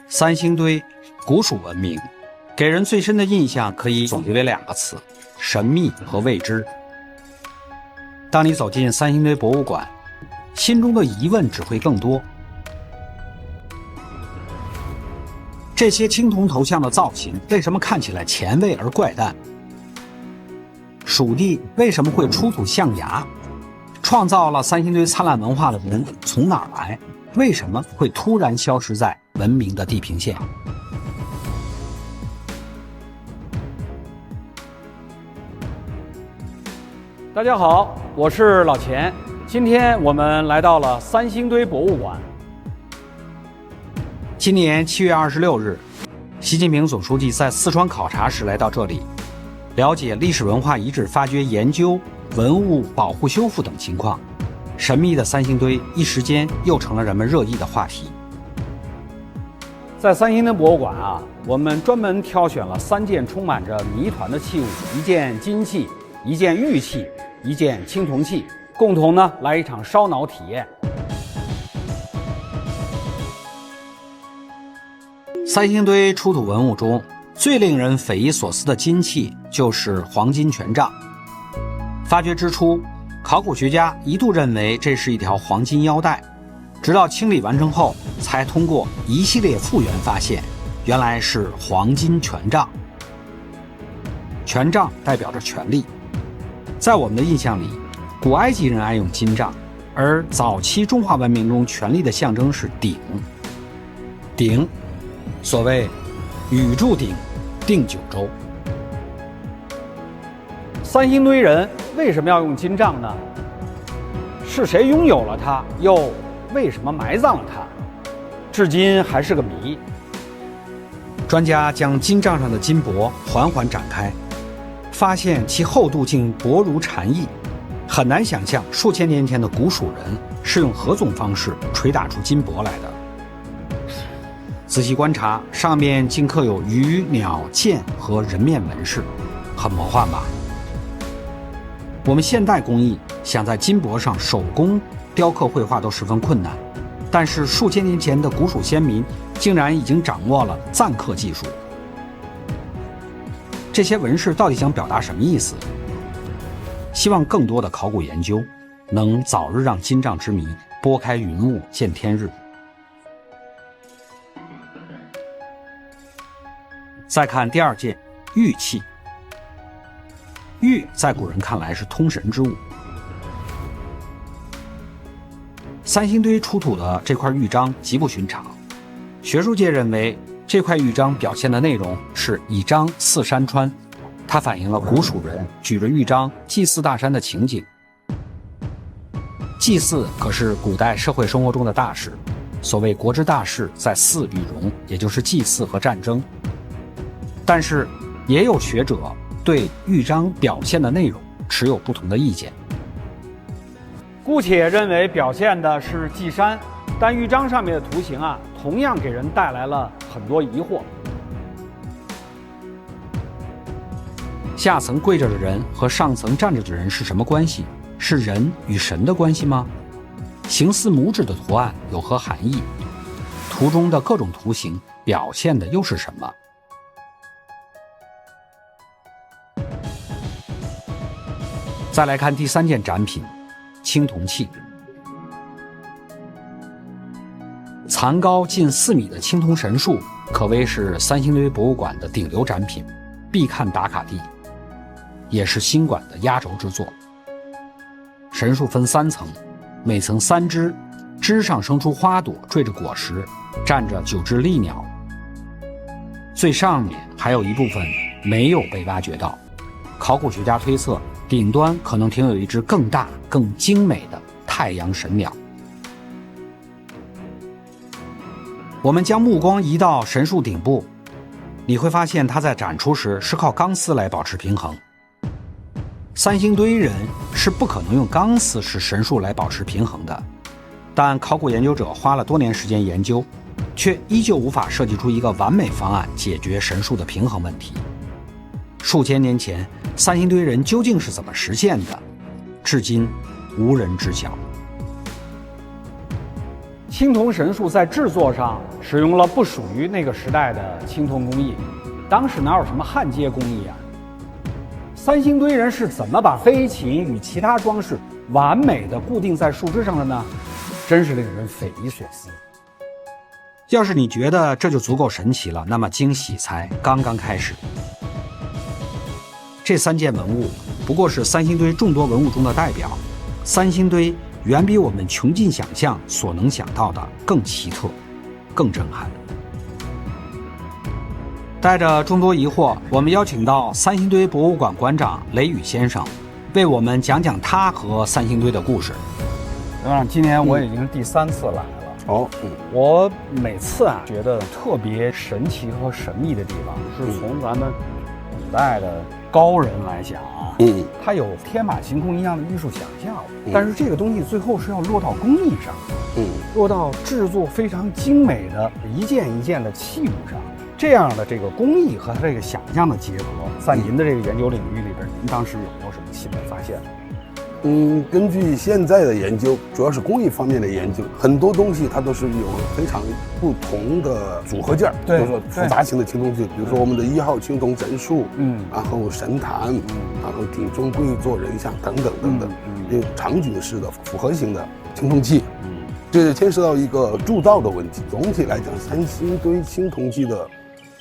三星堆古蜀文明给人最深的印象可以总结为2个词：神秘和未知。当你走进三星堆博物馆，心中的疑问只会更多。这些青铜头像的造型为什么看起来前卫而怪诞？蜀地为什么会出土象牙？创造了三星堆灿烂文化的人从哪儿来？为什么会突然消失在文明的地平线？大家好，我是老钱。今天我们来到了三星堆博物馆。今年7月26日，习近平总书记在四川考察时来到这里，了解历史文化遗址发掘研究、文物保护修复等情况。神秘的三星堆一时间又成了人们热议的话题。在三星堆博物馆啊，我们专门挑选了3件充满着谜团的器物，1件金器，1件玉器，1件青铜器，共同来一场烧脑体验。三星堆出土文物中最令人匪夷所思的金器就是黄金权杖。发掘之初，考古学家一度认为这是一条黄金腰带，直到清理完成后，才通过一系列复原发现，原来是黄金权杖。权杖代表着权力，在我们的印象里，古埃及人爱用金杖，而早期中华文明中权力的象征是鼎。鼎，所谓宇柱鼎，定九州。三星堆人为什么要用金杖呢？是谁拥有了它，又为什么埋葬了它？至今还是个谜。专家将金杖上的金箔缓缓展开，发现其厚度竟薄如蝉翼，很难想象数千年前的古蜀人是用何种方式捶打出金箔来的。仔细观察，上面竟刻有鱼、鸟、剑和人面纹饰，很魔幻吧？我们现代工艺想在金箔上手工雕刻绘画都十分困难，但是数千年前的古蜀先民竟然已经掌握了錾刻技术。这些纹饰到底想表达什么意思？希望更多的考古研究能早日让金杖之谜拨开云雾见天日。再看第2件玉器。玉在古人看来是通神之物。三星堆出土的这块玉章极不寻常，学术界认为这块玉章表现的内容是以章祀山川，它反映了古蜀人举着玉章祭祀大山的情景。祭祀可是古代社会生活中的大事，所谓国之大事在祀与戎，也就是祭祀和战争。但是也有学者对玉章表现的内容持有不同的意见。姑且认为表现的是祭山，但玉章上面的图形同样给人带来了很多疑惑。下层跪着的人和上层站着的人是什么关系？是人与神的关系吗？形似拇指的图案有何含义？图中的各种图形表现的又是什么？再来看第3件展品，青铜器。残高近4米的青铜神树可谓是三星堆博物馆的顶流展品，必看打卡地，也是新馆的压轴之作。神树分3层，每层3枝，枝上生出花朵，缀着果实，站着9只丽鸟。最上面还有一部分没有被挖掘到，考古学家推测顶端可能停有一只更大、更精美的太阳神鸟。我们将目光移到神树顶部，你会发现它在展出时是靠钢丝来保持平衡。三星堆人是不可能用钢丝使神树来保持平衡的，但考古研究者花了多年时间研究，却依旧无法设计出一个完美方案解决神树的平衡问题。数千年前，三星堆人究竟是怎么实现的，至今无人知晓。青铜神树在制作上使用了不属于那个时代的青铜工艺，当时哪有什么焊接工艺啊？三星堆人是怎么把飞禽与其他装饰完美的固定在树枝上的呢？真是令人匪夷所思。要是你觉得这就足够神奇了，那么惊喜才刚刚开始。这3件文物不过是三星堆众多文物中的代表，三星堆远比我们穷尽想象所能想到的更奇特、更震撼。带着众多疑惑，我们邀请到三星堆博物馆馆长雷宇先生，为我们讲讲他和三星堆的故事。馆长，今年我已经第3次来了。我每次觉得特别神奇和神秘的地方，是从咱们古代的高人来讲啊，他有天马行空一样的艺术想象，但是这个东西最后是要落到工艺上，落到制作非常精美的一件一件的器物上，这样的这个工艺和这个想象的结合，在您的这个研究领域里边，您当时有没有什么新的发现？根据现在的研究，主要是工艺方面的研究，很多东西它都是有非常不同的组合件，比如说复杂型的青铜器，比如说我们的1号青铜神树，然后神坛，然后鼎中跪坐人像等等等等，有场景式的复合型的青铜器，这牵涉到一个铸造的问题。总体来讲，三星堆青铜器的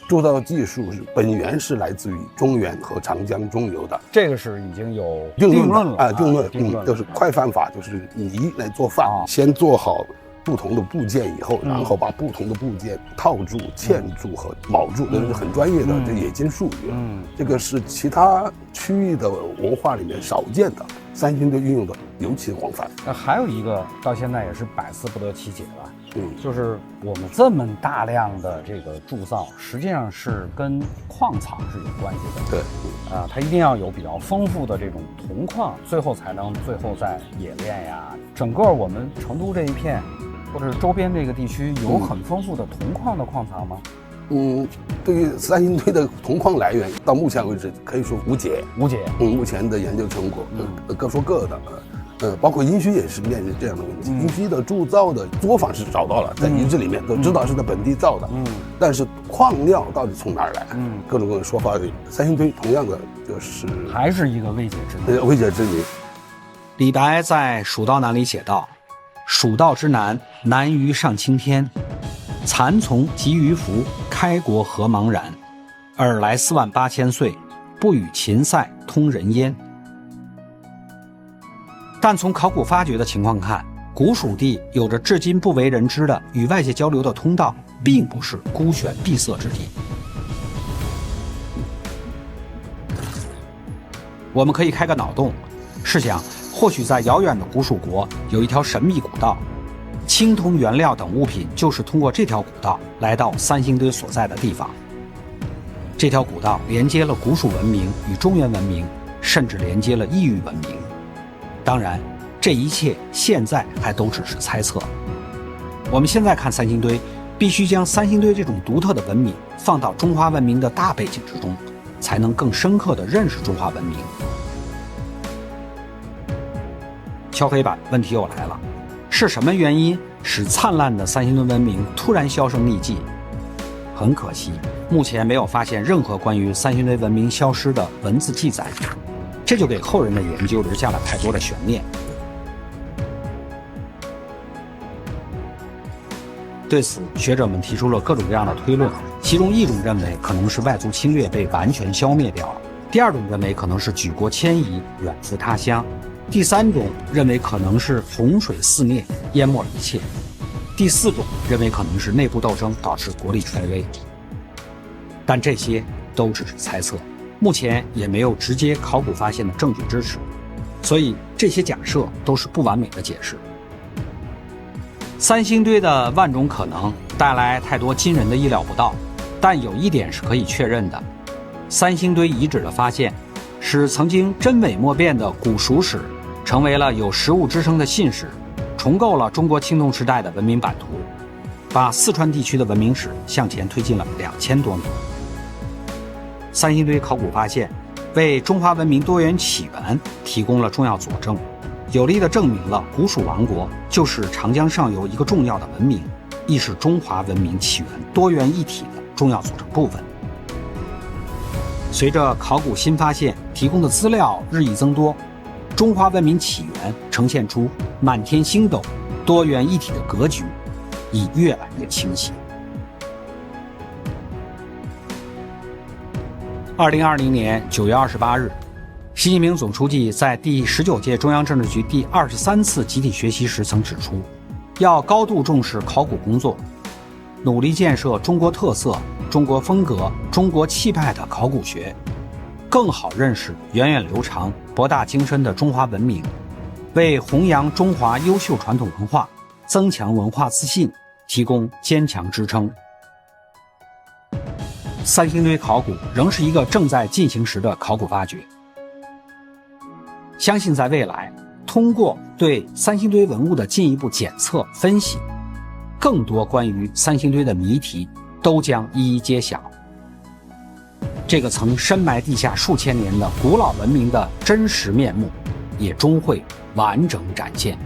铸造技术本源是来自于中原和长江中游的，这个是已经有定论了啊，定论，就是快饭法，就是泥来做饭，先做好不同的部件以后，然后把不同的部件套住、嵌住和铆住，这是很专业的这冶金术语。这个是其他区域的文化里面少见的，三星堆运用的尤其广泛。还有一个到现在也是百思不得其解了。就是我们这么大量的这个铸造，实际上是跟矿藏是有关系的。对，它一定要有比较丰富的这种铜矿，最后才能在冶炼呀。整个我们成都这一片，或者是周边这个地区，有很丰富的铜矿的矿藏吗？对于三星堆的铜矿来源，到目前为止可以说无解。目前的研究成果，各说各的。包括殷墟也是面临这样的问题。殷墟的铸造的作坊是找到了，在遗址里面都知道是在本地造的，但是矿料到底从哪儿来？各种各样的说法。三星堆同样的就是还是一个未解之谜。未解之谜。李白在《蜀道难》里写道：“蜀道之难，难于上青天。蚕丛及鱼凫，开国何茫然。尔来48000岁，不与秦塞通人烟。”但从考古发掘的情况看，古蜀地有着至今不为人知的与外界交流的通道，并不是孤悬闭塞之地。我们可以开个脑洞，试想，或许在遥远的古蜀国有一条神秘古道，青铜原料等物品就是通过这条古道来到三星堆所在的地方。这条古道连接了古蜀文明与中原文明，甚至连接了异域文明。当然，这一切现在还都只是猜测。我们现在看三星堆，必须将三星堆这种独特的文明放到中华文明的大背景之中，才能更深刻地认识中华文明。敲黑板，问题又来了，是什么原因使灿烂的三星堆文明突然销声匿迹？很可惜，目前没有发现任何关于三星堆文明消失的文字记载，这就给后人的研究留下了太多的悬念。对此，学者们提出了各种各样的推论，其中一种认为可能是外族侵略被完全消灭掉了，第二种认为可能是举国迁移远赴他乡，第三种认为可能是洪水肆虐淹没了一切，第四种认为可能是内部斗争导致国力衰微。但这些都只是猜测，目前也没有直接考古发现的证据支持，所以这些假设都是不完美的解释。三星堆的万种可能带来太多惊人的意料不到，但有一点是可以确认的，三星堆遗址的发现使曾经真伪莫辨的古蜀史成为了有实物支撑的信史，重构了中国青铜时代的文明版图，把四川地区的文明史向前推进了2000多年。三星堆考古发现为中华文明多元起源提供了重要佐证，有力地证明了古蜀王国就是长江上游一个重要的文明，亦是中华文明起源多元一体的重要组成部分。随着考古新发现提供的资料日益增多，中华文明起源呈现出满天星斗、多元一体的格局，已越来越清晰。2020年9月28日，习近平总书记在第19届中央政治局第23次集体学习时曾指出，要高度重视考古工作，努力建设中国特色、中国风格、中国气派的考古学，更好认识源远流长、博大精深的中华文明，为弘扬中华优秀传统文化、增强文化自信提供坚强支撑。三星堆考古仍是一个正在进行时的考古发掘，相信在未来，通过对三星堆文物的进一步检测分析，更多关于三星堆的谜题都将一一揭晓。这个曾深埋地下数千年的古老文明的真实面目，也终会完整展现。